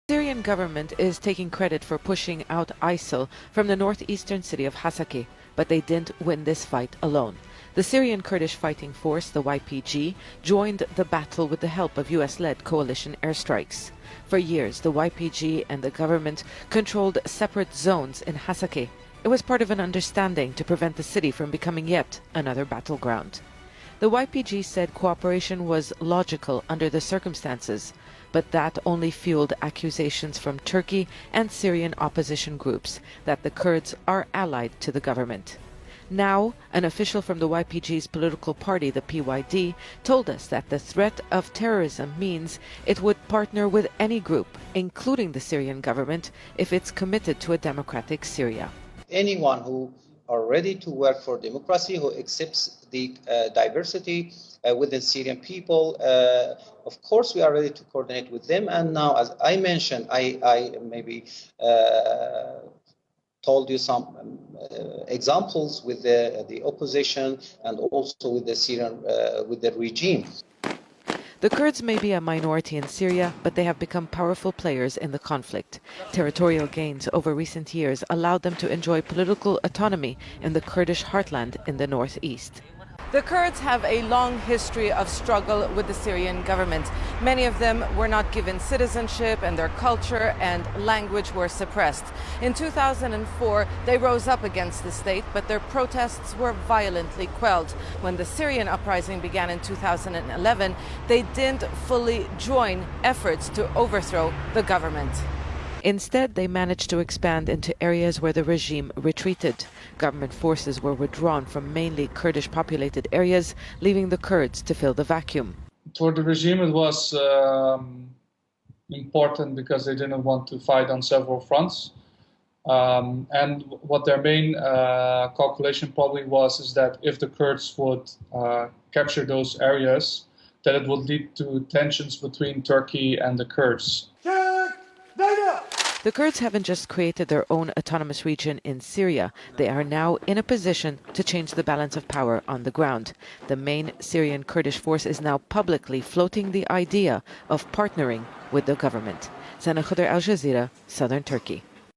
The Syrian government is taking credit for pushing out ISIL from the northeastern city of Hasaki, but they didn't win this fight alone. The Syrian Kurdish Fighting Force, the YPG, joined the battle with the help of US-led coalition airstrikes. For years, the YPG and the government controlled separate zones in Hasaki. It was part of an understanding to prevent the city from becoming yet another battleground. The YPG said cooperation was logical under the circumstances, but that only fueled accusations from Turkey and Syrian opposition groups that the Kurds are allied to the government. Now, an official from the YPG's political party, the PYD, told us that the threat of terrorism means it would partner with any group, including the Syrian government, if it's committed to a democratic Syria. Anyone who are ready to work for democracy, who accepts the diversity within Syrian people, of course we are ready to coordinate with them. And now, as I mentioned, I maybe told you some examples with the opposition and also with the Syrian with the regime. The Kurds may be a minority in Syria, but they have become powerful players in the conflict. Territorial gains over recent years allowed them to enjoy political autonomy in the Kurdish heartland in the northeast. The Kurds have a long history of struggle with the Syrian government. Many of them were not given citizenship, and their culture and language were suppressed. In 2004, they rose up against the state, but their protests were violently quelled. When the Syrian uprising began in 2011, they didn't fully join efforts to overthrow the government. Instead, they managed to expand into areas where the regime retreated. Government forces were withdrawn from mainly Kurdish-populated areas, leaving the Kurds to fill the vacuum. For the regime, it was important because they didn't want to fight on several fronts. And what their main calculation probably was is that if the Kurds would capture those areas, that it would lead to tensions between Turkey and the Kurds. The Kurds haven't just created their own autonomous region in Syria. They are now in a position to change the balance of power on the ground. The main Syrian Kurdish force is now publicly floating the idea of partnering with the government. Sana Khuder, Al Jazeera, Southern Turkey.